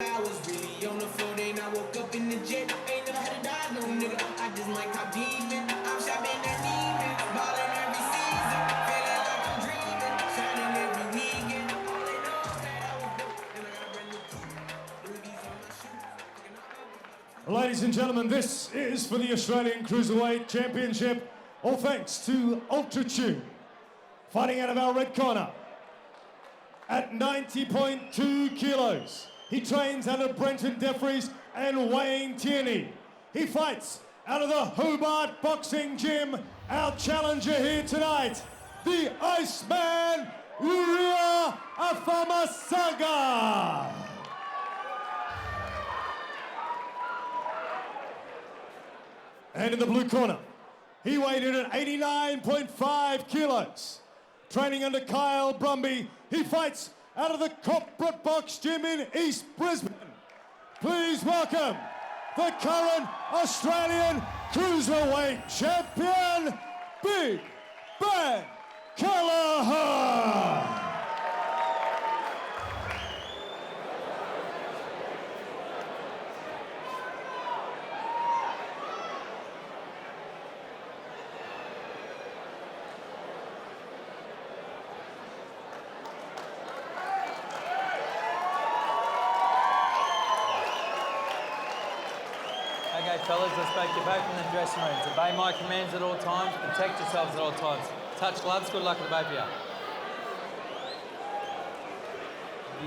I was really on the floor, then I woke up in the jet. Ain't never had to die, no nigga. I just might cop demon. I'm shopping that demon, ballin' every season. Feeling like I'm dreaming, shining every weekend. All they know is that I was dope, and I got a brand new Louis V's on my shoes. Ladies and gentlemen, this is for the Australian Cruiserweight Championship, all thanks to Ultratune. Fighting out of our red corner, at 90.2 kilos, he trains out of Brenton Defries and Wayne Tierney. He fights out of the Hobart Boxing Gym. Our challenger here tonight, the Iceman, Uria Afamasaga. And in the blue corner, he weighed in at 89.5 kilos. Training under Kyle Brumby, he fights out of the Corporate Box Gym in East Brisbane. Please welcome the current Australian Cruiserweight Champion, Big Ben Kelleher. Okay, fellas, let's make you both in the dressing rooms. Obey my commands at all times. Protect yourselves at all times. Touch gloves. Good luck to the both of you.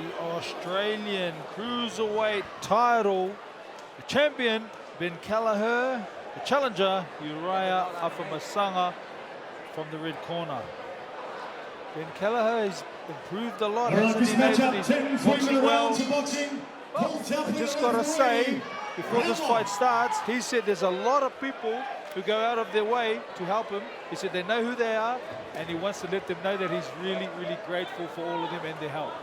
The Australian Cruiserweight title, the champion, Ben Kelleher, the challenger, Uria Afamasaga from the red corner. Ben Kelleher has improved a lot, hasn't he, Nathan? He's boxing well. I just got to say, before this fight starts, he said there's a lot of people who go out of their way to help him. He said they know who they are, and he wants to let them know that he's really, really grateful for all of them and their help.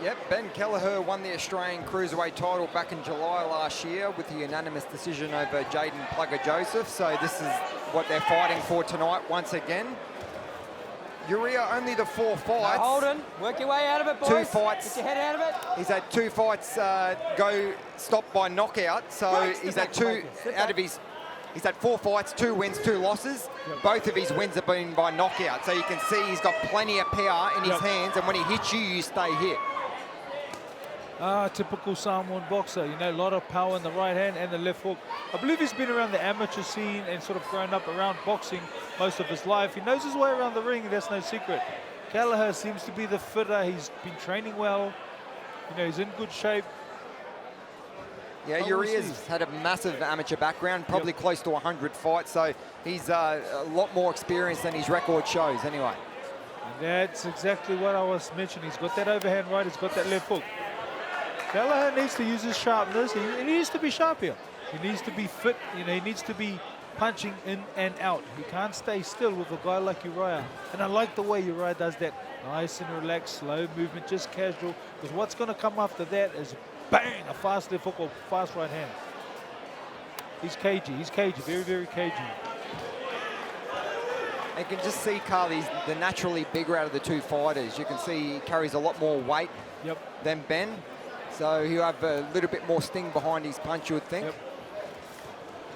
Yep, Ben Kelleher won the Australian Cruiserweight title back in July last year with the unanimous decision over Jaden Plugger Joseph. So this is what they're fighting for tonight once again. Uria, only the 4 fights. No, Holden, work your way out of it, boys. 2 fights. Get your head out of it. He's had 2 fights go stopped by knockout. So he's had 2 out of his. He's had 4 fights, 2 wins, 2 losses. Yep. Both of his wins have been by knockout. So you can see he's got plenty of power in his hands, and when he hits you, you stay hit. Typical Samoan boxer, you know, a lot of power in the right hand and the left hook. I believe he's been around the amateur scene and sort of grown up around boxing most of his life. He knows his way around the ring, that's no secret. Kelleher seems to be the fitter. He's been training well. You know, he's in good shape. Yeah, Uria's had a massive amateur background, probably close to 100 fights, so he's a lot more experienced than his record shows anyway. And that's exactly what I was mentioning. He's got that overhand right, he's got that left hook. Kelleher needs to use his sharpness. He needs to be sharp here. He needs to be fit. You know, he needs to be punching in and out. He can't stay still with a guy like Uria. And I like the way Uria does that. Nice and relaxed, slow movement, just casual. Because what's going to come after that is bang, a fast left hook or fast right hand. He's cagey. He's cagey. Very, very cagey. You can just see Carl, he's the naturally bigger out of the 2 fighters. You can see he carries a lot more weight than Ben. So he'll have a little bit more sting behind his punch, you would think.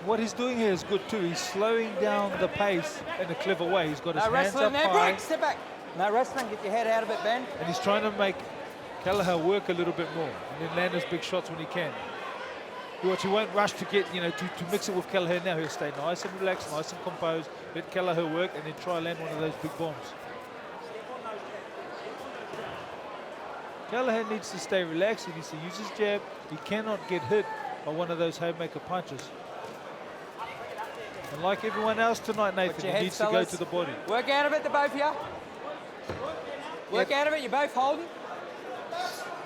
What he's doing here is good too. He's slowing down the pace in a clever way. He's got his hands up high. Step back. No wrestling, get your head out of it, Ben. And he's trying to make Kelleher work a little bit more and then land his big shots when he can. He won't rush to get, you know, to mix it with Kelleher now. He'll stay nice and relaxed, nice and composed, let Kelleher work and then try and land one of those big bombs. Kelleher needs to stay relaxed. He needs to use his jab. He cannot get hit by one of those haymaker punches. And like everyone else tonight, Nathan, he needs to go to the body. Work out of it, the both of you. Work out of it, you're both holding.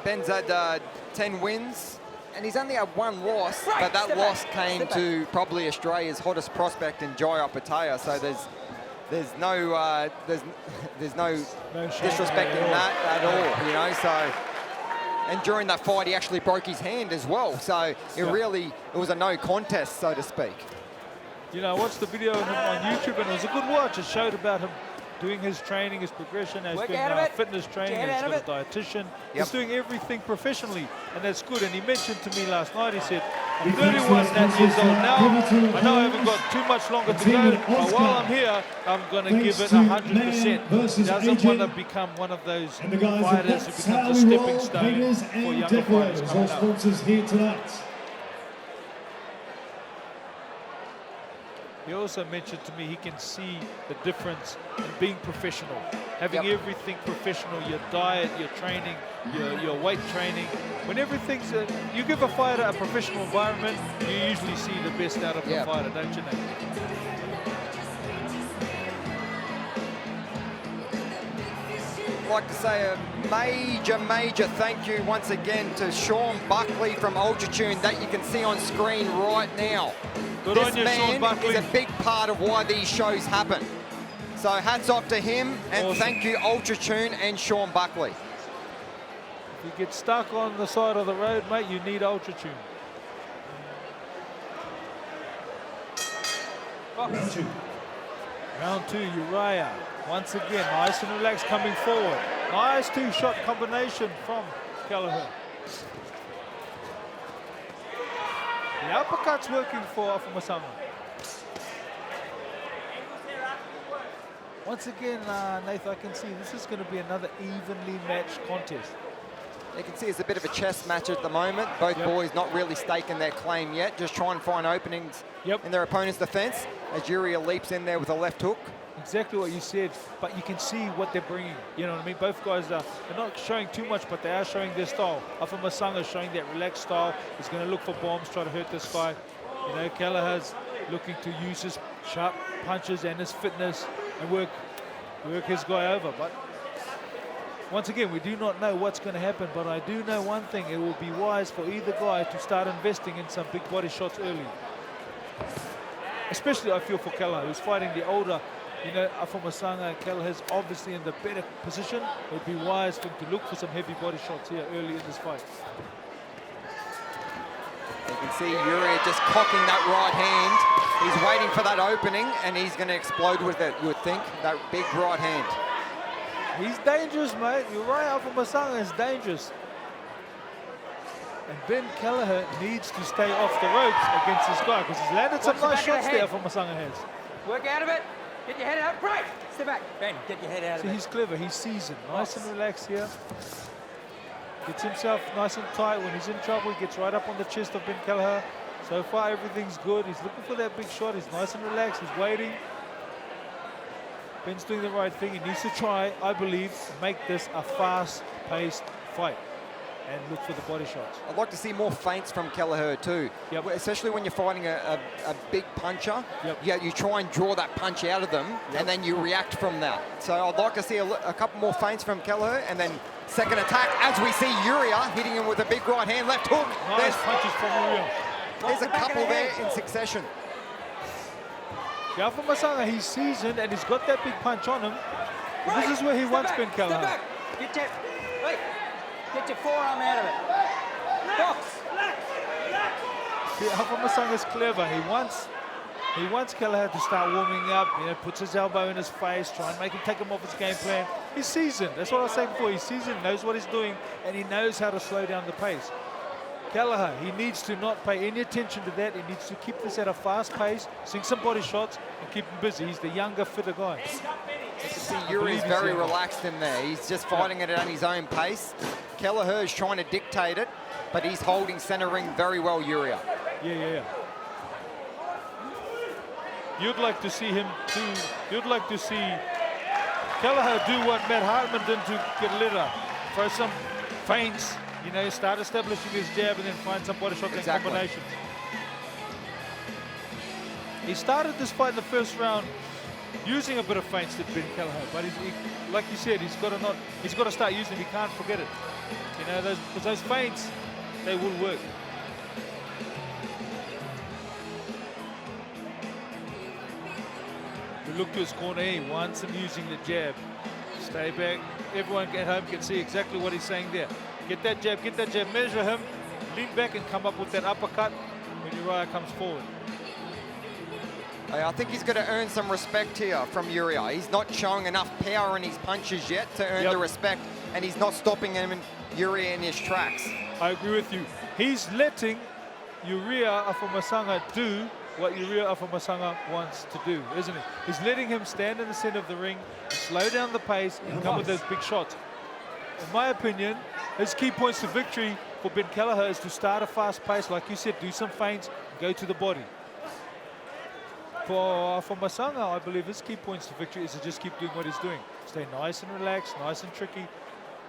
Ben's had 10 wins, and he's only had 1 loss, but that loss came to probably Australia's hottest prospect in Jai Opataya. So there's no disrespect in that at all, you know. So, and during that fight, he actually broke his hand as well. So it was a no contest, so to speak. You know, I watched the video of him on YouTube, and it was a good watch. It showed about him doing his training, his progression, has Work been out of it. fitness training, Get he's out got of a dietitian. Yep. He's doing everything professionally, and that's good. And he mentioned to me last night, he said, I'm 31 years old now. I know I haven't got too much longer to go, but while I'm here, I'm going to give it 100%. He doesn't want to become one of those fighters who becomes a stepping stone for younger fighters coming up. Sponsors here tonight. He also mentioned to me he can see the difference in being professional, having everything professional, your diet, your training, your weight training. When everything's, you give a fighter a professional environment, you usually see the best out of the fighter, don't you, Nate? I'd like to say a major thank you once again to Sean Buckley from Ultratune that you can see on screen right now. Good This on you, man Sean Buckley. is a big part of why these shows happen. So hats off to him, and Awesome. thank you Ultratune and Sean Buckley. If you get stuck on the side of the road, mate, you need Ultratune. Round two, Uria. Once again, nice and relaxed coming forward. Nice two-shot combination from Kelleher. The uppercut's working for Afamasaga. Once again, Nathan, I can see this is going to be another evenly matched contest. You can see it's a bit of a chess match at the moment. Both boys not really staking their claim yet, just trying to find openings in their opponent's defense as Uria leaps in there with a left hook. Exactly what you said, but you can see what they're bringing. You know what I mean? Both guys they're not showing too much, but they are showing their style. Afamasaga is showing that relaxed style. He's going to look for bombs, try to hurt this guy. You know, Kelleher's looking to use his sharp punches and his fitness and work his guy over. But once again, we do not know what's going to happen, but I do know one thing. It will be wise for either guy to start investing in some big body shots early. Especially, I feel, for Kelleher, who's fighting the older. You know, Afamasaga and Kelleher's obviously in the better position. It would be wise for him to look for some heavy body shots here early in this fight. You can see Uria just cocking that right hand. He's waiting for that opening, and he's going to explode with it, you would think, that big right hand. He's dangerous, mate. Uria Afamasaga is dangerous. And Ben Kelleher needs to stay off the ropes against this guy because he's landed some nice shots there Afamasaga has. Work out of it. Get your head out. Break. Step back. Ben, get your head out of it. He's clever. He's seasoned. Nice and relaxed here. Gets himself nice and tight. When he's in trouble, he gets right up on the chest of Ben Kelleher. So far, everything's good. He's looking for that big shot. He's nice and relaxed. He's waiting. Ben's doing the right thing. He needs to try, I believe, make this a fast-paced fight and look for the body shots. I'd like to see more feints from Kelleher too, especially when you're fighting a big puncher. You try and draw that punch out of them, and then you react from that. So I'd like to see a couple more feints from Kelleher, and then second attack, as we see Uria hitting him with a big right hand, left hook. Nice punches from Uria. There's a couple there in succession. Afamasaga, he's seasoned and he's got that big punch on him. This is where he wants Ben Kelleher. Get your forearm out of it. Box. Afamasaga is clever. He wants Kelleher to start warming up. You know, puts his elbow in his face, try and make him take him off his game plan. He's seasoned. That's what I was saying before. He's seasoned, knows what he's doing, and he knows how to slow down the pace. Kelleher, he needs to not pay any attention to that. He needs to keep this at a fast pace, sink some body shots, and keep him busy. He's the younger, fitter guy. You can see Uri's very relaxed in there. He's just fighting it at his own pace. Kelleher is trying to dictate it, but he's holding center ring very well, Uria. Yeah. You'd like to see him do, you'd like to see Kelleher do what Matt Hartman did to Kelleher. Throw some feints, you know, start establishing his jab and then find some body shots and combinations. He started this fight in the first round using a bit of feints to Ben Kelleher, but like you said, he's got to start using them. He can't forget it. You know, those feints, they will work. We look to his corner. He wants him using the jab. Stay back. Everyone at home can see exactly what he's saying there. Get that jab, measure him, lean back and come up with that uppercut when Uria comes forward. I think he's got to earn some respect here from Uria. He's not showing enough power in his punches yet to earn the respect, and he's not stopping him, Uria, in his tracks. I agree with you. He's letting Uria Afamasaga do what Uria Afamasaga wants to do, isn't he? He's letting him stand in the center of the ring, slow down the pace, and come with those big shots. In my opinion, his key points to victory for Ben Kelleher is to start a fast pace, like you said, do some feints, go to the body. For Afamasaga, I believe his key points to victory is to just keep doing what he's doing. Stay nice and relaxed, nice and tricky.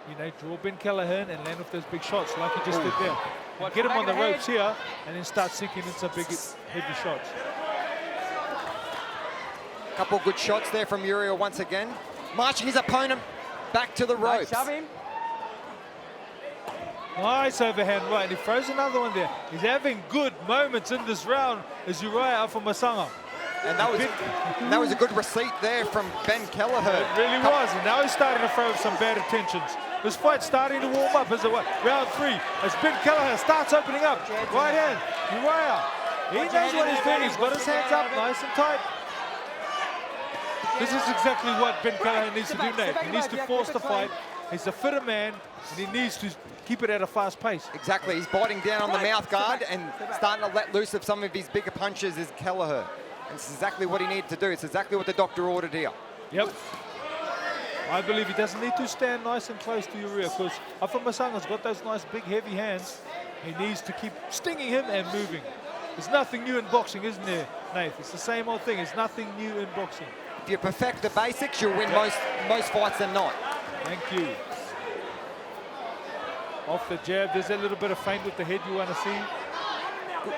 You know, draw Ben Kelleher in and land with those big shots like he just did there. And get him on the ropes here and then start sinking in some big, heavy shots. A couple of good shots there from Uria once again. Marching his opponent back to the ropes. Shove him. Nice overhand right, and he throws another one there. He's having good moments in this round as Uria Afamasaga. And that was a good receipt there from Ben Kelleher. It really was, and now he's starting to throw some bad intentions. This fight's starting to warm up as it was. Round 3, as Ben Kelleher starts opening up. Right hand, Uria. He knows what he's doing. He's got his hands up nice and tight. This is exactly what Ben Kelleher needs to do now. He needs to force the fight. He's a fitter man, and he needs to keep it at a fast pace. Exactly, he's biting down on the mouth guard and starting to let loose of some of his bigger punches is Kelleher. And it's exactly what he needed to do. It's exactly what the doctor ordered here. Yep. I believe he doesn't need to stand nice and close to Uria because Afamasaga's got those nice big heavy hands. He needs to keep stinging him and moving. There's nothing new in boxing, isn't there, Nath? It's the same old thing. There's nothing new in boxing. If you perfect the basics, you'll win most fights than not. Thank you. Off the jab, there's a little bit of feint with the head you want to see.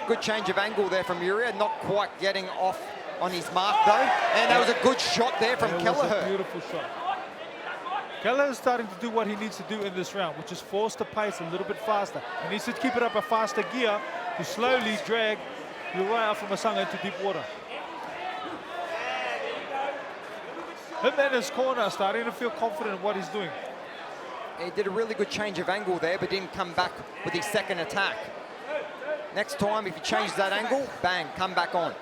Good change of angle there from Uria, not quite getting off on his mark though. And that was a good shot there from Kelleher. Was a beautiful shot. Kelleher is starting to do what he needs to do in this round, which is force the pace a little bit faster. He needs to keep it up a faster gear to slowly drag Uria Afamasaga into deep water. Him and his corner are starting to feel confident in what he's doing. He did a really good change of angle there, but didn't come back with his second attack. Next time, if he changes that angle, bang, come back on.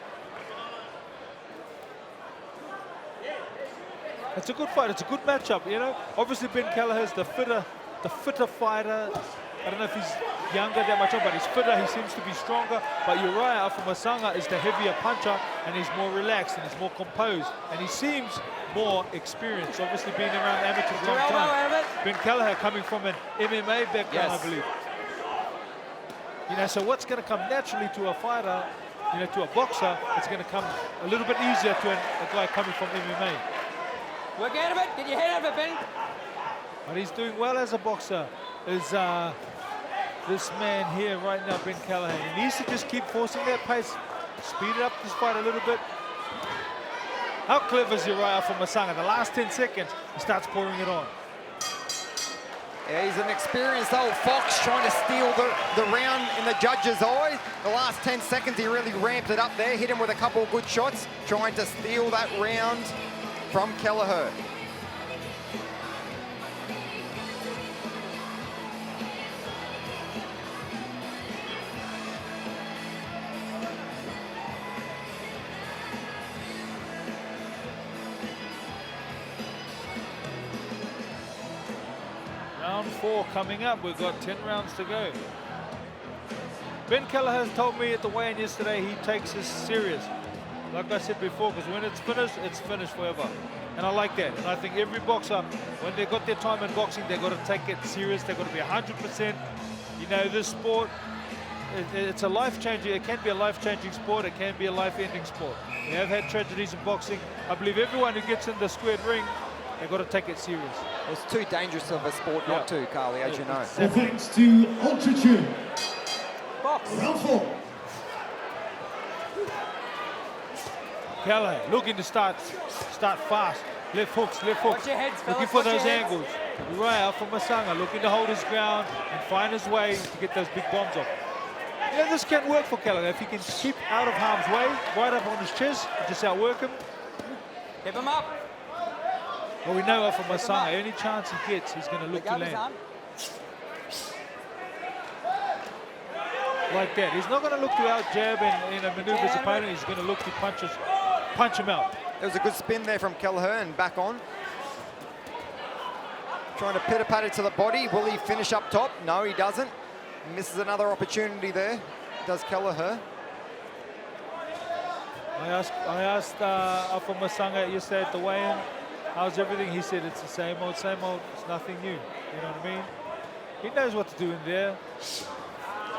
It's a good fight. It's a good matchup, you know. Obviously, Ben Kelleher's the fitter fighter. I don't know if he's younger that much, but he's fitter. He seems to be stronger. But Uria Afamasaga is the heavier puncher, and he's more relaxed and he's more composed, and he seems more experienced. Obviously, being around amateurs a long time. Ben Kelleher coming from an MMA background, I believe. You know, so what's going to come naturally to a fighter, you know, to a boxer, it's going to come a little bit easier to a guy coming from MMA. Work out of it. Get your head out of it, Ben. But he's doing well as a boxer. Is this man here right now, Ben Kelleher. He needs to just keep forcing that pace, speed up this fight a little bit. How clever is Uria Afamasaga? The last 10 seconds, he starts pouring it on. Yeah, he's an experienced old fox trying to steal the round in the judge's eye. The last 10 seconds, he really ramped it up there, hit him with a couple of good shots, trying to steal that round from Kelleher. Round 4 coming up. We've got 10 rounds to go. Ben Kelleher told me at the weigh-in yesterday he takes this serious. Like I said before, because when it's finished forever. And I like that. And I think every boxer, when they've got their time in boxing, they've got to take it serious. They've got to be 100%. You know, this sport, it's a life-changing, it can be a life-changing sport, it can be a life-ending sport. We have had tragedies in boxing. I believe everyone who gets in the squared ring, they've got to take it serious. It's too dangerous of a sport not to, Carly, as you know. So thanks to Ultratune. Box. Round 4. Kelleher looking to start fast. Left hooks. Watch your heads, fellas. Looking for Watch those your heads. angles. Uria Afamasaga looking to hold his ground and find his way to get those big bombs off. You know, this can work for Kelleher. If he can keep out of harm's way, right up on his chest, and just outwork him. Keep him up. Well, we know Afamasaga, any chance he gets, he's going to look to land. Like that. He's not going to look to out-jab and maneuver his opponent. He's going to look to punch his punch him out. There was a good spin there from Kelleher and back on. Trying to pitter-patter to the body. Will he finish up top? No, he doesn't. Misses another opportunity there. Does Kelleher. I asked Afamasaga yesterday at the weigh-in, how's everything? He said it's the same old, it's nothing new. You know what I mean? He knows what to do in there.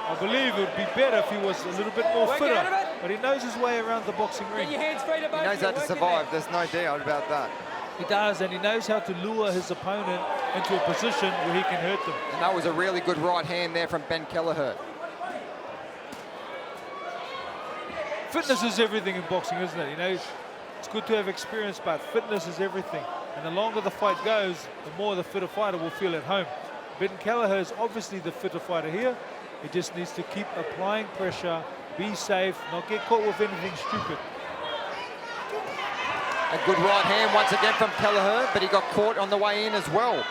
I believe it would be better if he was a little bit more fitter, but he knows his way around the boxing ring. Get your hands straight above He knows you, how to work in survive. there. There's no doubt about that. He does, and he knows how to lure his opponent into a position where he can hurt them. And that was a really good right hand there from Ben Kelleher. Fitness is everything in boxing, isn't it? You know, it's good to have experience, but fitness is everything. And the longer the fight goes, the more the fitter fighter will feel at home. Ben Kelleher is obviously the fitter fighter here. He just needs to keep applying pressure, be safe, not get caught with anything stupid. A good right hand once again from Kelleher, but he got caught on the way in as well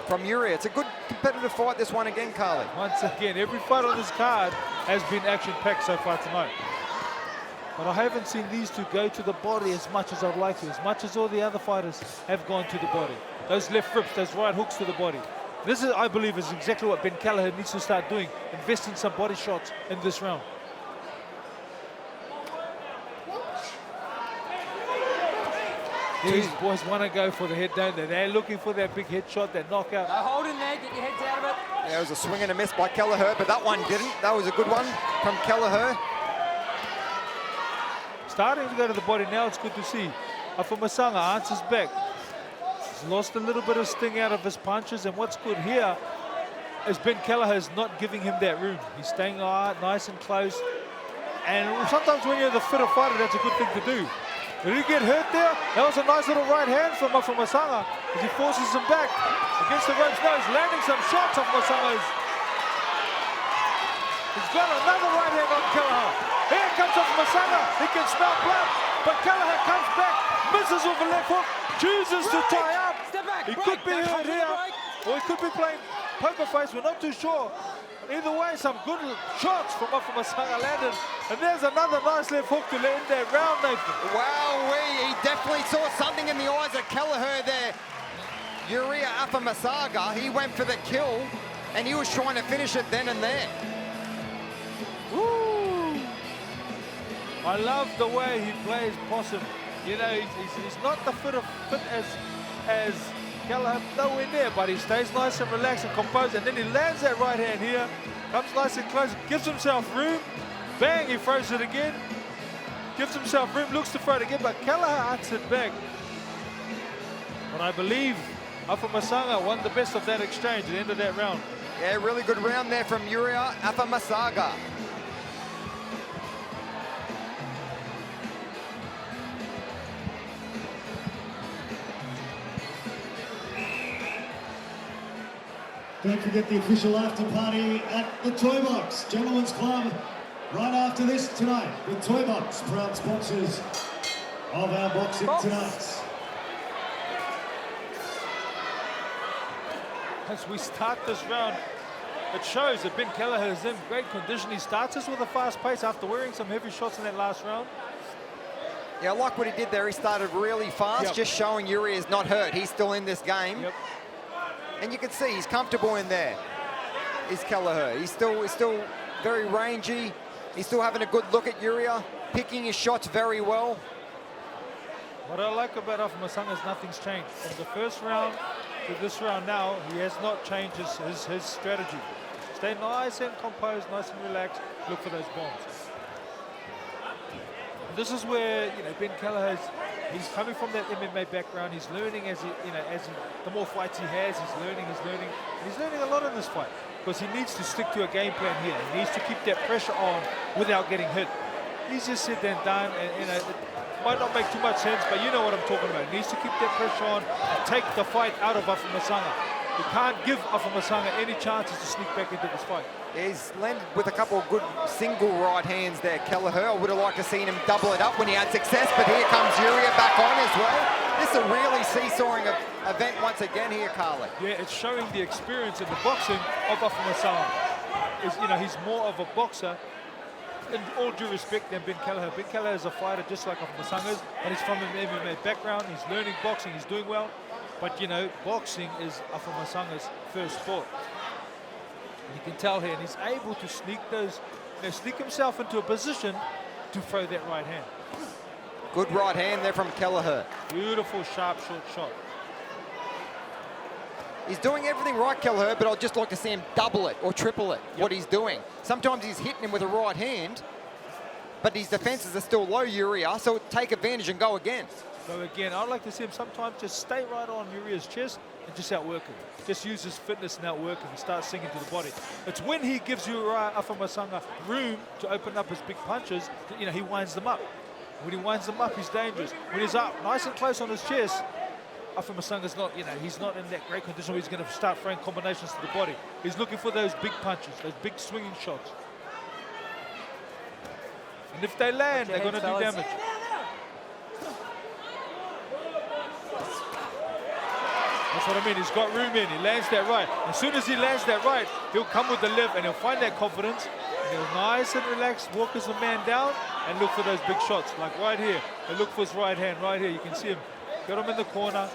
from Uria. It's a good competitive fight, this one again, Carly. Once again, every fight on this card has been action-packed so far tonight. But I haven't seen these two go to the body as much as I'd like to, as much as all the other fighters have gone to the body. Those left rips, those right hooks to the body. This, is, I believe, is exactly what Ben Kelleher needs to start doing, invest in some body shots in this round. These boys want to go for the head, don't they? They're looking for that big head shot, that knockout. No holding there, get your heads out of it. Yeah, it was a swing and a miss by Kelleher, but that one didn't. That was a good one from Kelleher. Starting to go to the body now, it's good to see. Afamasaga answers back. He's lost a little bit of sting out of his punches, and what's good here is Ben Kelleher is not giving him that room. He's staying nice and close, and sometimes when you're the fitter fighter, that's a good thing to do. Did he get hurt there? That was a nice little right hand from Afamasaga as he forces him back against the ropes. Now he's landing some shots off Afamasaga. He's got another right hand on Kelleher. Here comes Afamasaga. He can smell blood, but Kelleher comes back, misses with a left hook, chooses to tie up. Step back, He break, could be don't hurt hold it, here, break. or he could be playing poker face. We're not too sure. But either way, some good shots from Afamasaga landed. And there's another nice left hook to end that round, Nathan. Wow, he definitely saw something in the eyes of Kelleher there. Uria Afamasaga, he went for the kill, and he was trying to finish it then and there. Woo! I love the way he plays possum. You know, he's not the fit as Kelleher, nowhere near, but he stays nice and relaxed and composed, and then he lands that right hand here, comes nice and close, gives himself room, bang, he throws it again, gives himself room, looks to throw it again, but Kelleher answered back. But I believe Afamasaga won the best of that exchange at the end of that round. Yeah, really good round there from Uria Afamasaga. Don't forget the official after party at the Toy Box Gentlemen's Club right after this tonight. The Toy Box, proud sponsors of our boxing tonight. As we start this round, it shows that Ben Kelleher is in great condition. He starts us with a fast pace after wearing some heavy shots in that last round. Yeah, I like what he did there. He started really fast, just showing Uria is not hurt. He's still in this game. Yep. And you can see he's comfortable in there. Is Kelleher. He's still very rangy. He's still having a good look at Uria, picking his shots very well. What I like about Afamasaga is nothing's changed. From the first round to this round now, he has not changed his strategy. Stay nice and composed, nice and relaxed, look for those bombs. And this is where, you know, Ben Kelleher, he's coming from that MMA background. He's learning as he, the more fights he has, he's learning. And he's learning a lot in this fight because he needs to stick to a game plan here. He needs to keep that pressure on without getting hit. He's just said and done, and it might not make too much sense, but you know what I'm talking about. He needs to keep that pressure on and take the fight out of Afamasaga. You can't give Afamasaga any chances to sneak back into this fight. He's landed with a couple of good single right hands there, Kelleher. I would have liked to seen him double it up when he had success, but here comes Uria back on as well. This is a really seesawing event once again here, Carly. Yeah, it's showing the experience in the boxing of Afamasaga. He's more of a boxer. in all due respect, than Ben Kelleher. Ben Kelleher is a fighter just like Afamasaga is, but he's from an MMA background. He's learning boxing. He's doing well. But, you know, boxing is Afamasaga's first sport. And you can tell here, and he's able to sneak those, you know, sneak himself into a position to throw that right hand. Good right hand there from Kelleher. Beautiful, sharp, short shot. He's doing everything right, Kelleher, but I'd just like to see him double it or triple it, what he's doing. Sometimes he's hitting him with a right hand, but his defenses are still low, Uria, so take advantage and go again. So again, I'd like to see him sometimes just stay right on Uria's chest and just outwork him. Just use his fitness and outwork him and start sinking to the body. It's when he gives Uria Afamasaga room to open up his big punches that, you know, he winds them up. When he winds them up, he's dangerous. When he's up nice and close on his chest, Afamasaga's not, you know, he's not in that great condition where he's going to start throwing combinations to the body. He's looking for those big punches, those big swinging shots. And if they land, they're going to do damage. That's what I mean. He's got room in. He lands that right. As soon as he lands that right, he'll come with the left and he'll find that confidence. And he'll nice and relaxed, walk as a man down and look for those big shots. Like right here. He'll look for his right hand right here. You can see him. Got him in the corner.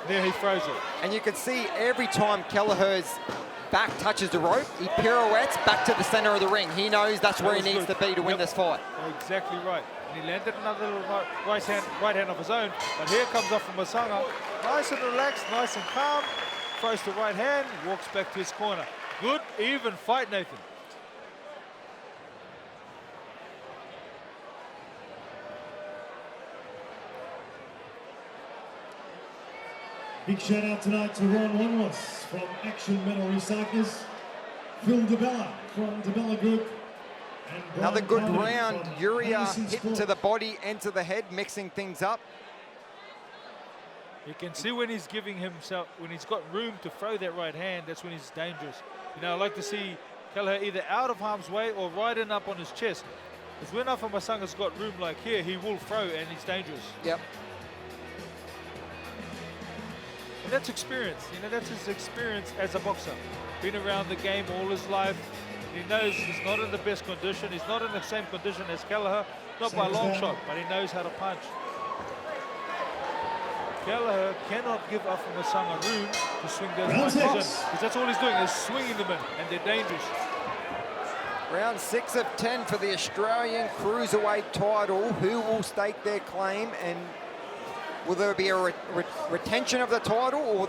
There he throws it. And you can see every time Kelleher's back touches the rope, he pirouettes back to the center of the ring. He knows that's where he needs to be to win this fight. Exactly right. And he landed another little right hand of his own. But here comes Afamasaga. Nice and relaxed, nice and calm. Throws the right hand, walks back to his corner. Good, even fight, Nathan. Big shout out tonight to Ron Wanwas from Action Metal Recyclers, Phil DeBella from DeBella Group. And Another good Brian round. from Uria Anderson hit Sport. to the body and to the head, mixing things up. You can see when he's giving himself, when he's got room to throw that right hand, that's when he's dangerous. You know, I like to see Kelleher either out of harm's way or right in up on his chest. Because when Afamasaga's got room like here, he will throw and he's dangerous. Yep. And that's experience, you know, that's his experience as a boxer. Been around the game all his life. He knows he's not in the best condition. He's not in the same condition as Kelleher, not by a long shot, but he knows how to punch. Kelleher cannot give Afamasaga room to swing those punches in, because that's all he's doing is swinging them in, and they're dangerous. Round 6 of 10 for the Australian Cruiserweight title. Who will stake their claim, and will there be a retention of the title, or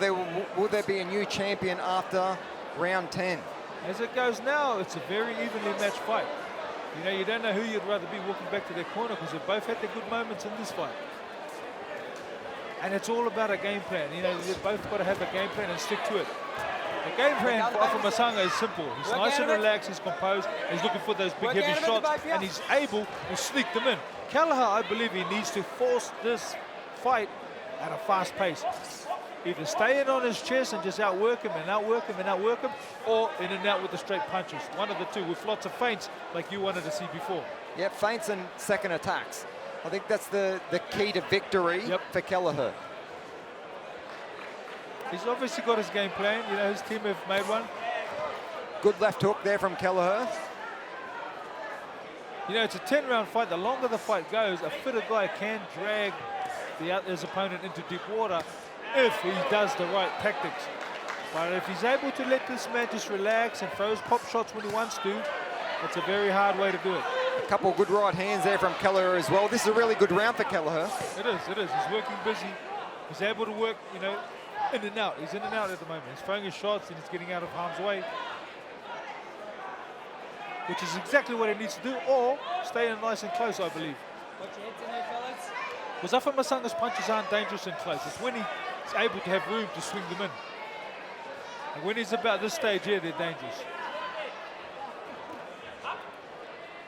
will there be a new champion after round 10? As it goes now, it's a very evenly matched fight. You know, you don't know who you'd rather be walking back to their corner, because they've both had their good moments in this fight. And it's all about a game plan. You know, they've both got to have a game plan and stick to it. The game plan for Afamasaga is simple. He's nice and relaxed, he's composed, he's looking for those big heavy shots, and he's able to sneak them in. Kelleher, I believe he needs to force this fight at a fast pace. Either stay in on his chest and just outwork him and outwork him and outwork him, or in and out with the straight punches. One of the two, with lots of feints like you wanted to see before. Yep, feints and second attacks. I think that's the key to victory for Kelleher. He's obviously got his game plan. You know, his team have made one. Good left hook there from Kelleher. You know, it's a 10-round fight. The longer the fight goes, a fitter guy can drag his opponent into deep water if he does the right tactics. But if he's able to let this man just relax and throw his pop shots when he wants to, it's a very hard way to do it. A couple of good right hands there from Kelleher as well. This is a really good round for Kelleher. It is. He's working busy. He's able to work, you know, in and out. He's in and out at the moment. He's throwing his shots and he's getting out of harm's way, which is exactly what he needs to do, or stay in nice and close, I believe. Put your heads in there, fellas. Because Afamasaga's punches aren't dangerous and close. It's when he's able to have room to swing them in. And when he's about this stage here, they're dangerous.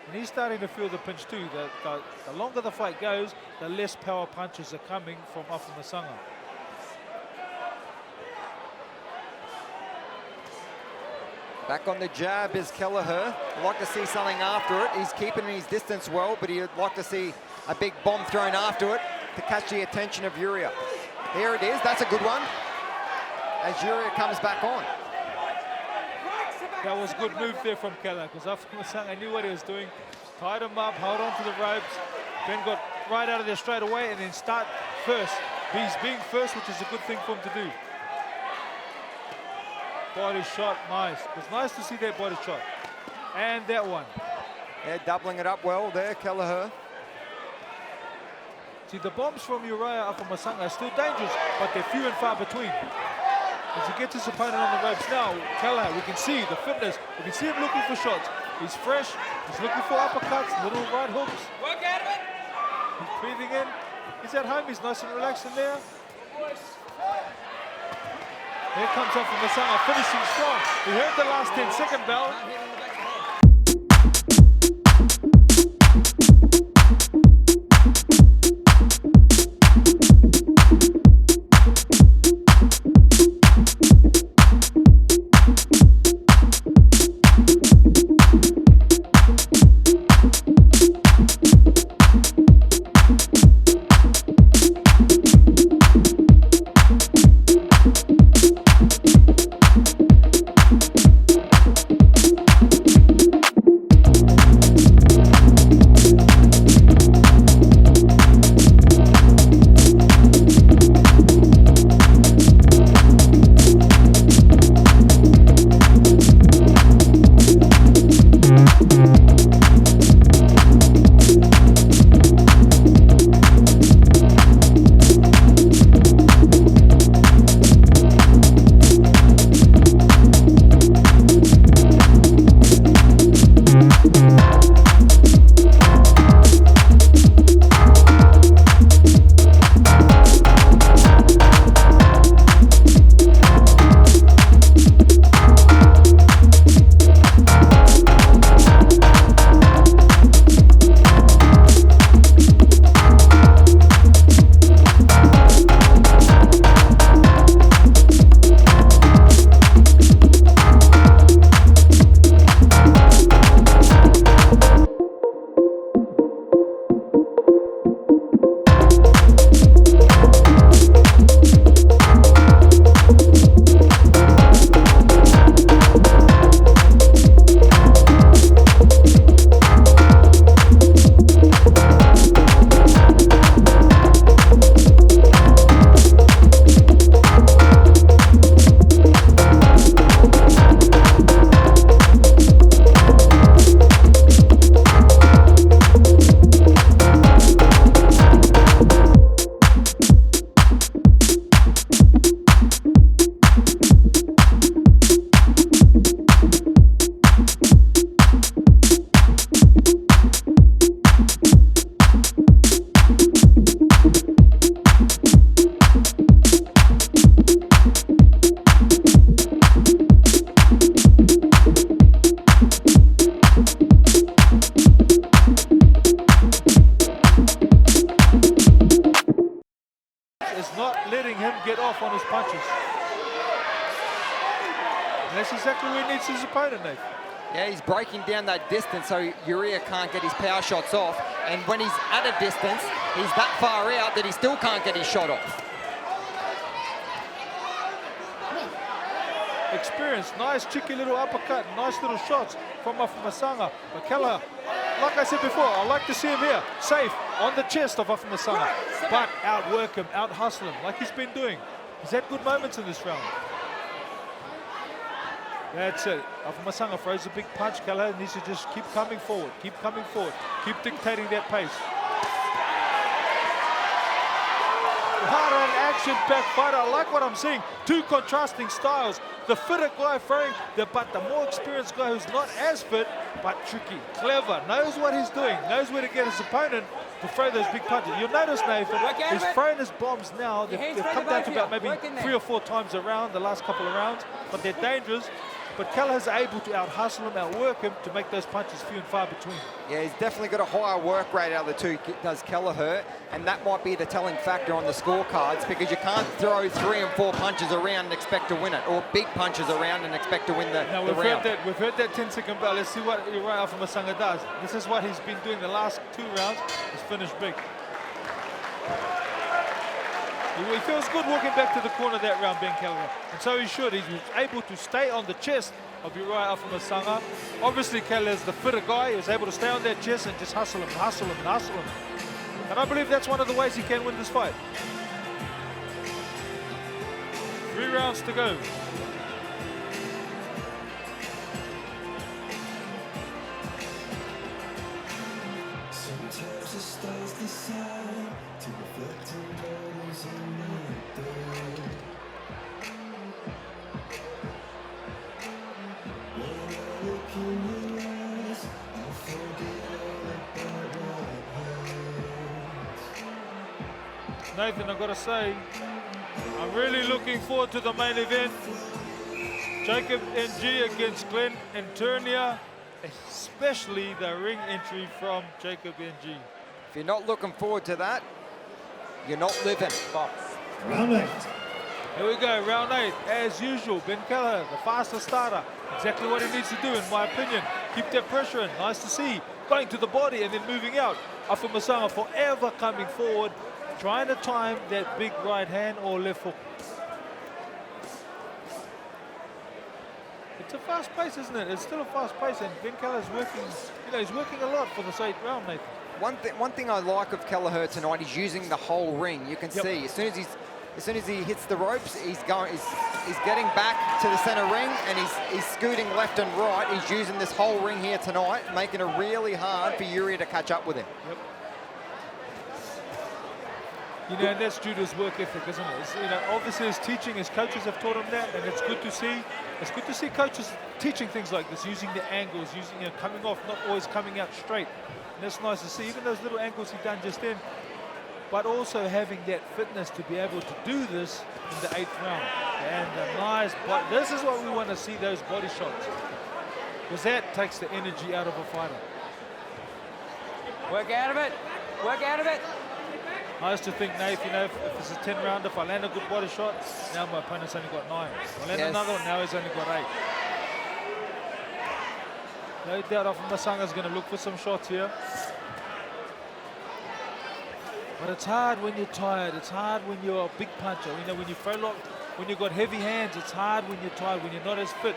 And he's starting to feel the pinch too. The longer the fight goes, the less power punches are coming from Afamasaga. Back on the jab is Kelleher. I'd like to see something after it. He's keeping his distance well, but he'd like to see a big bomb thrown after it to catch the attention of Uria. Here it is. That's a good one. As Uria comes back on. That was a good move there from Kelleher, because Afamasaga knew what he was doing. Tied him up, hold on to the ropes. Ben got right out of there straight away and then start first. He's being first, which is a good thing for him to do. Body shot, nice. It was nice to see that body shot. And that one. Yeah, doubling it up well there, Kelleher. See, the bombs from Uria Afamasaga are still dangerous, but they're few and far between. As he gets his opponent on the ropes now, Kelleher, we can see the fitness. We can see him looking for shots. He's fresh. He's looking for uppercuts, little right hooks. Work out of it. He's breathing in. He's at home. He's nice and relaxed in there. Here comes Afamasaga, finishing strong. We heard the last 10-second bell. On his punches. And that's exactly where he needs his opponent, Nate. Yeah, he's breaking down that distance so Uria can't get his power shots off. And when he's at a distance, he's that far out that he still can't get his shot off. Experience, nice cheeky little uppercut, nice little shots from Afamasaga. But Kelleher, like I said before, I like to see him here, safe on the chest of Afamasaga, but outwork him, out-hustle him, like he's been doing. He's had good moments in this round. That's it. Afamasaga throws a big punch. Kelleher needs to just keep coming forward, keep dictating that pace. What an action-packed fighter. I like what I'm seeing. Two contrasting styles. The fitter guy throwing, but the more experienced guy who's not as fit, but tricky, clever, knows what he's doing, knows where to get his opponent to throw those big punches. You'll notice, Nathan, he's throwing his bombs now. They've come down to about maybe 3 or 4 times around the last couple of rounds, but they're dangerous. But Kelleher's able to out-hustle him, outwork him to make those punches few and far between. Yeah, he's definitely got a higher work rate out of the two, does Kelleher, and that might be the telling factor on the scorecards because you can't throw 3 and 4 punches around and expect to win it, or big punches around and expect to win the round. We've heard that 10-second bell. Let's see what Uria Afamasaga does. This is what he's been doing the last 2 rounds. He's finished big. He feels good walking back to the corner that round, Ben Kelleher. And so he should. He was able to stay on the chest of Uria Afamasaga. Obviously, Kelleher's the fitter guy. He was able to stay on that chest and just hustle him, hustle him, and hustle him. And I believe that's one of the ways he can win this fight. 3 rounds to go. Sometimes the stars decide to reflect on what is in my door. When I look in your eyes, I forget all about what hurts. Nathan, I've got to say, I'm really looking forward to the main event. Jacob NG against Glenn Antonia, especially the ring entry from Jacob NG. If you're not looking forward to that, you're not living. Box. Round 8. Here we go, round 8. As usual, Ben Kelleher, the fastest starter. Exactly what he needs to do, in my opinion. Keep that pressure in. Nice to see. Going to the body and then moving out. Afamasaga forever coming forward, trying to time that big right hand or left hook. It's a fast pace, isn't it? It's still a fast pace, and Ben Kelleher's working, he's working a lot for this 8th round, Nathan. One thing I like of Kelleher tonight is using the whole ring. You can see as soon as he hits the ropes, he's getting back to the center ring, and he's scooting left and right. He's using this whole ring here tonight, making it really hard for Uria to catch up with him. Yep. And that's due to his work ethic, isn't it? It's, obviously his teaching, his coaches have taught him that, and it's good to see. It's good to see coaches teaching things like this, using the angles, using coming off, not always coming out straight. And that's nice to see, even those little angles he done just then. But also having that fitness to be able to do this in the 8th round. And a nice body. This is what we want to see, those body shots. Because that takes the energy out of a fighter. Work out of it. Work out of it. I used to think, Nath, if it's a 10-rounder, if I land a good body shot, now my opponent's only got 9. If I land another one, now he's only got 8. No doubt Afamasaga's going to look for some shots here. But it's hard when you're tired. It's hard when you're a big puncher. When you throw lock, when you've got heavy hands, it's hard when you're tired, when you're not as fit.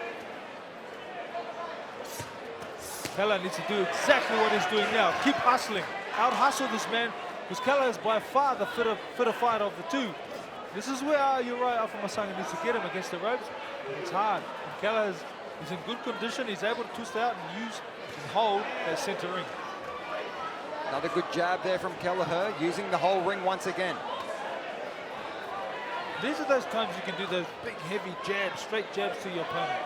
Kelleher needs to do exactly what he's doing now. Keep hustling. Out-hustle this man. Because Kelleher is by far the fitter fighter of the two. This is where Uria Afamasaga needs to get him against the ropes. But it's hard. And Kelleher is in good condition. He's able to twist out and use and hold that center ring. Another good jab there from Kelleher, using the whole ring once again. These are those times you can do those big, heavy jabs, straight jabs to your opponent.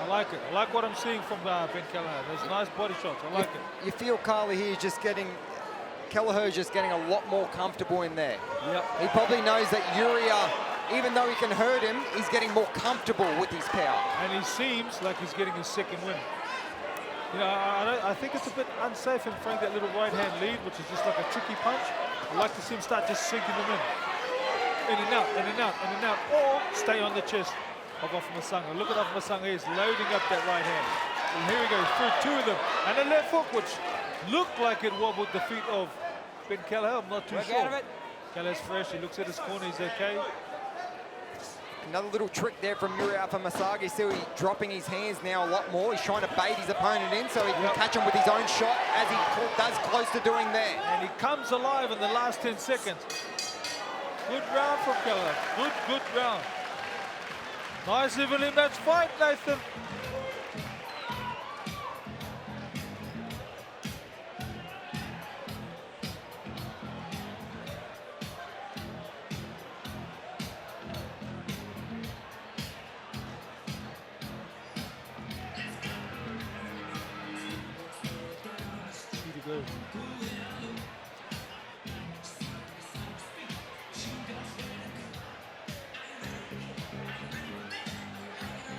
I like it. I like what I'm seeing from Ben Kelleher. Those nice body shots. I like it. You feel Carly here Kelleher's just getting a lot more comfortable in there. Yep. He probably knows that Uria, even though he can hurt him, he's getting more comfortable with his power. And he seems like he's getting his 2nd win. I think it's a bit unsafe him throwing that little right-hand lead, which is just like a tricky punch. I'd like to see him start just sinking them in. In and out, in and out, in and out, or stay on the chest of Afamasaga. Look at Afamasaga, he's loading up that right hand. And here he goes, through 2 of them. And a left hook, which looked like it wobbled the feet of Ben Kelleher. I'm not too Work sure. out of it. Kelleher's fresh, he looks at his corner, he's okay. Another little trick there from Uria Afamasaga. You see he's dropping his hands now a lot more. He's trying to bait his opponent in so he can catch him with his own shot, as he does close to doing there. And he comes alive in the last 10 seconds. Good round from Kelleher. Good round. Nice evenly matched fight, Nathan.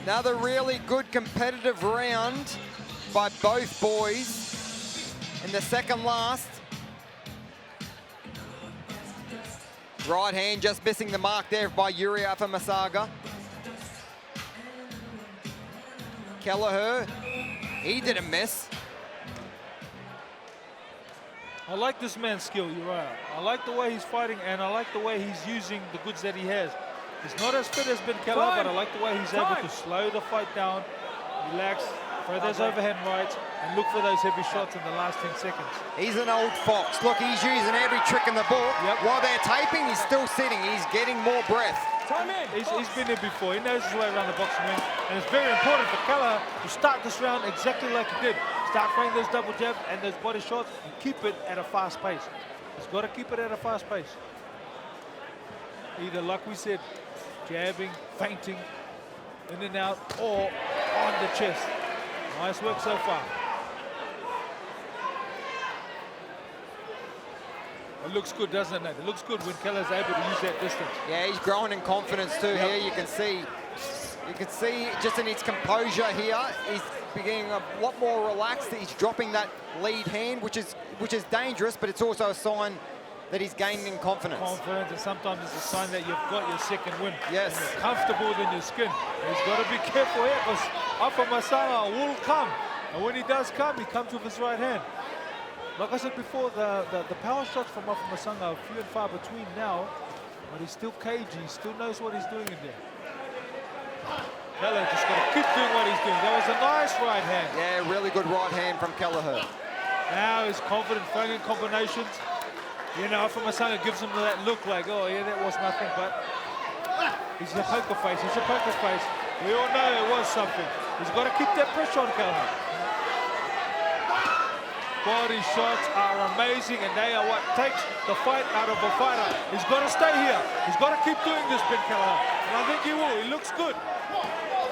Another really good competitive round by both boys in the second last. Right hand just missing the mark there by Uria Afamasaga. Kelleher, he didn't miss. I like this man's skill, Uriah. I like the way he's fighting, and I like the way he's using the goods that he has. He's not as fit as Ben Kelleher, but I like the way he's able to slow the fight down, relax, throw those overhand rights, and look for those heavy shots in the last 10 seconds. He's an old fox. Look, he's using every trick in the book. Yep. While they're taping, he's still sitting. He's getting more breath. Time in. He's been there before. He knows his way around the boxing ring, and it's very important for Kelleher to start this round exactly like he did. Start throwing those double jabs and those body shots and keep it at a fast pace. He's got to keep it at a fast pace. Either, like we said, jabbing, feinting, in and out, or on the chest. Nice work so far. It looks good, doesn't it, Nathan? It looks good when Kelleher's able to use that distance. Yeah, he's growing in confidence too here. You can see just in his composure here, he's being a lot more relaxed. He's dropping that lead hand, which is dangerous, but it's also a sign that he's gaining in confidence. Confidence, and sometimes it's a sign that you've got your second win. Yes. And you're comfortable within your skin. And he's got to be careful here, because Afamasaga will come. And when he does come, he comes with his right hand. Like I said before, the power shots from Afamasaga are few and far between now, but he's still cagey. He still knows what he's doing in there. Kelleher just got to keep doing what he's doing. That was a nice right hand. Yeah, really good right hand from Kelleher. Now he's confident, throwing in combinations. You know, Afamasaga gives him that look like, oh yeah, that was nothing, but he's a poker face. He's a poker face. We all know it was something. He's got to keep that pressure on Kelleher. Body shots are amazing, and they are what takes the fight out of a fighter. He's got to stay here. He's got to keep doing this, Ben Kelleher. And I think he will. He looks good.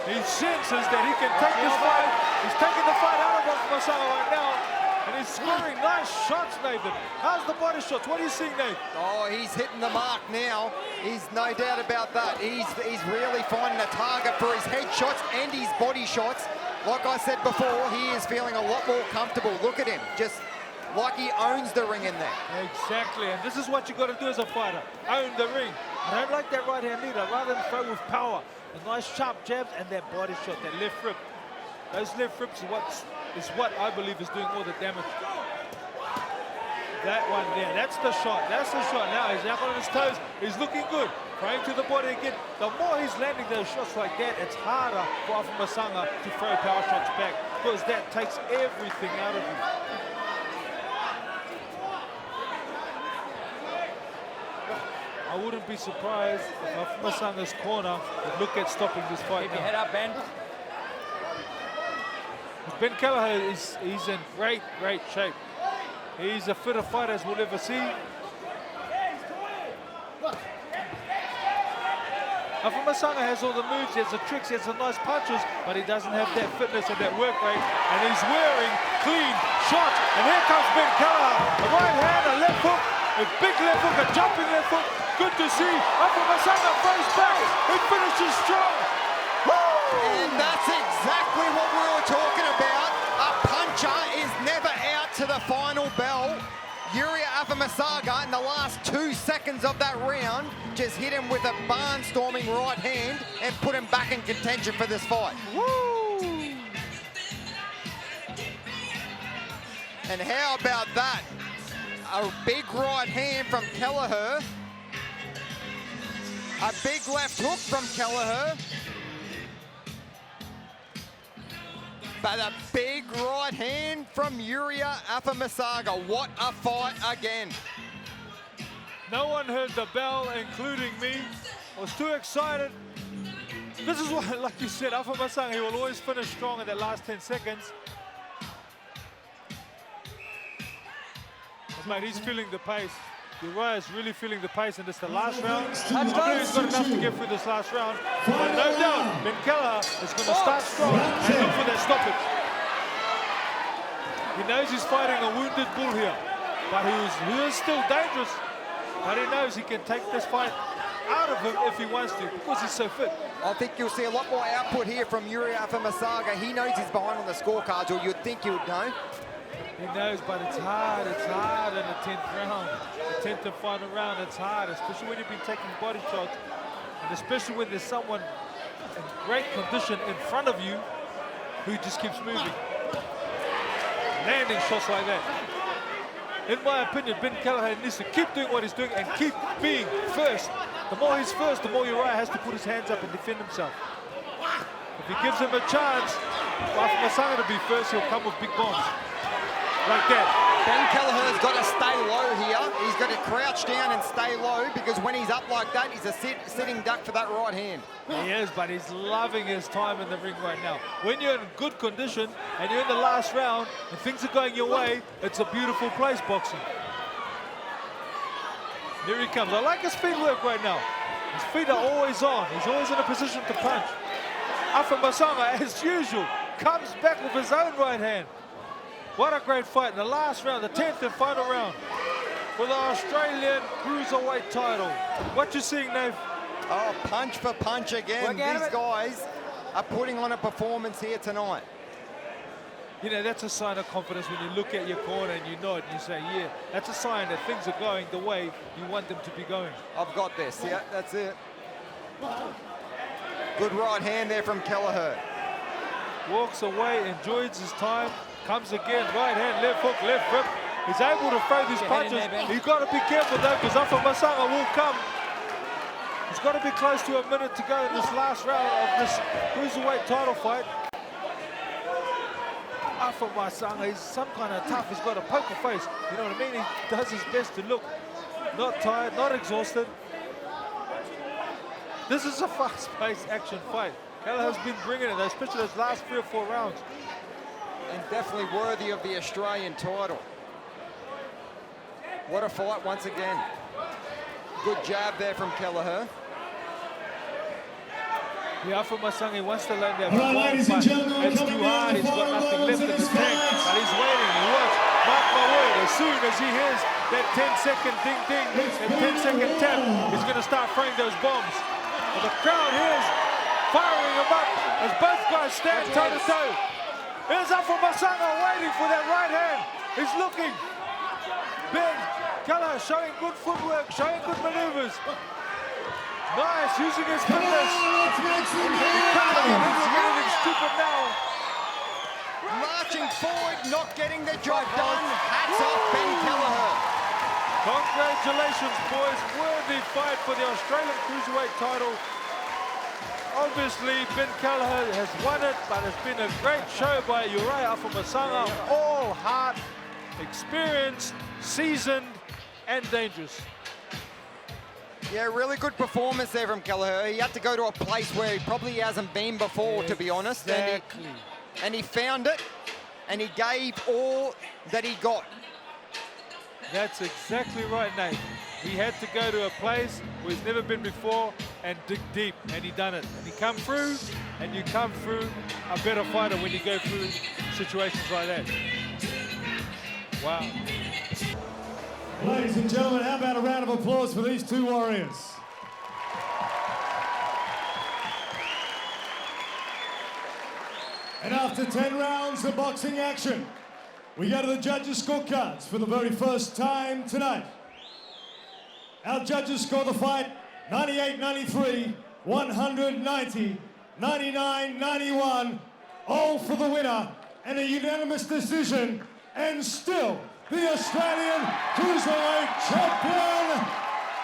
He senses that he can take this fight. He's taking the fight out of Afamasaga right now. And he's scoring nice shots, Nathan. How's the body shots? What are you seeing, Nathan? Oh, he's hitting the mark now. He's no doubt about that. He's really finding a target for his head shots and his body shots. Like I said before, he is feeling a lot more comfortable. Look at him, just like he owns the ring in there. Exactly, and this is what you got to do as a fighter. Own the ring. I don't like that right hand either. Rather than throw with power. The nice sharp jabs and that body shot, that left rip. Those left rips is what I believe is doing all the damage. That one there, that's the shot. That's the shot. Now he's up on his toes. He's looking good. Trying to the body again. The more he's landing those shots like that, it's harder for Afamasaga to throw power shots back, because that takes everything out of you. I wouldn't be surprised if Afamasaga's corner would look at stopping this fight Keep your head now. up, Ben. Ben Kelleher he's in great shape. He's a fitter fighter as we'll ever see. Afamasaga has all the moves, he has the tricks, he has the nice punches, but he doesn't have that fitness and that work rate. And he's wearing clean shots. And here comes Ben Kelleher. A right hand, a left hook, a big left hook, a jumping left hook. Good to see. Afamasaga throws back. He finishes strong. And that's exactly what we were talking about. A puncher is never out to the final bell. Uria Afamasaga in the last 2 seconds of that round just hit him with a barnstorming right hand and put him back in contention for this fight. Woo! And how about that? A big right hand from Kelleher. A big left hook from Kelleher. But a big right hand from Uria Afamasaga. What a fight again. No one heard the bell, including me. I was too excited. This is what, like you said, Afamasaga, he will always finish strong in that last 10 seconds. But mate, he's feeling the pace. Uriah is really feeling the pace, and it's the last round. I know he's got enough to get through this last round, but no doubt, Ben Kelleher is going to start strong and look for that stoppage. He knows he's fighting a wounded bull here, but he is still dangerous. But he knows he can take this fight out of him if he wants to, because he's so fit. I think you'll see a lot more output here from Uria Afamasaga. He knows he's behind on the scorecards, or you'd think you would know. He knows, but it's hard in the 10th round. The 10th and final round, it's hard, especially when you've been taking body shots, and especially when there's someone in great condition in front of you who just keeps moving. Landing shots like that. In my opinion, Ben Kelleher needs to keep doing what he's doing and keep being first. The more he's first, the more Uriah has to put his hands up and defend himself. If he gives him a chance for Afamasaga to be first, he'll come with big bombs. Like that. Ben Kelleher's got to stay low here. He's got to crouch down and stay low, because when he's up like that, he's a sitting duck for that right hand. He is, but he's loving his time in the ring right now. When you're in good condition and you're in the last round and things are going your way, it's a beautiful place, boxing. Here he comes. I like his feet work right now. His feet are always on. He's always in a position to punch. Afamasaga, as usual, comes back with his own right hand. What a great fight in the last round, the 10th and final round for the Australian Cruiserweight title. What you seeing, Dave? Oh, punch for punch again. These guys are putting on a performance here tonight. You know, that's a sign of confidence when you look at your corner and you nod and you say, yeah, that's a sign that things are going the way you want them to be going. I've got this, yeah, that's it. Good right hand there from Kelleher. Walks away, enjoys his time, comes again, right hand, left hook, left rip. He's able to throw these punches. He's got to be careful though, because Afamasaga will come. He's got to be close to a minute to go in this last round of this Cruiserweight title fight. Afamasaga, he's some kind of tough. He's got a poker face. You know what I mean? He does his best to look not tired, not exhausted. This is a fast-paced action fight. Kelleher's been bringing it, especially those last 3 or 4 rounds. And definitely worthy of the Australian title. What a fight once again. Good jab there from Kelleher. Yeah, Afamasaga wants to land that. All right, ladies and gentlemen, it's too hard. He's got nothing left in the tank, but he's waiting. He watch. Mark my word, as soon as he hears that 10-second ding-ding and 10-second tap, he's going to start throwing those bombs. And the crowd here is firing him up as both guys stand toe-to-toe. Here's Afamasaga waiting for that right hand. He's looking. Ben Kelleher showing good footwork, showing good maneuvers. Nice, using his fitness. He's getting stupid now. Marching forward, not getting the job done. Hats off Ben Kelleher. Congratulations, boys. Worthy fight for the Australian Cruiserweight title. Obviously, Ben Kelleher has won it, but it's been a great show by Uria Afamasaga. All heart, experienced, seasoned, and dangerous. Yeah, really good performance there from Kelleher. He had to go to a place where he probably hasn't been before, to be honest. Exactly. And he found it, and he gave all that he got. That's exactly right, Nate. He had to go to a place where he's never been before and dig deep, and he done it. And he come through, and you come through a better fighter when you go through situations like that. Wow. Ladies and gentlemen, how about a round of applause for these two warriors? And after 10 rounds of boxing action, we go to the judges' scorecards for the very first time tonight. Our judges score the fight 98-93, 190, 99-91, all for the winner, and a unanimous decision, and still the Australian Cruiserweight Champion,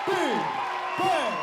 Big Ben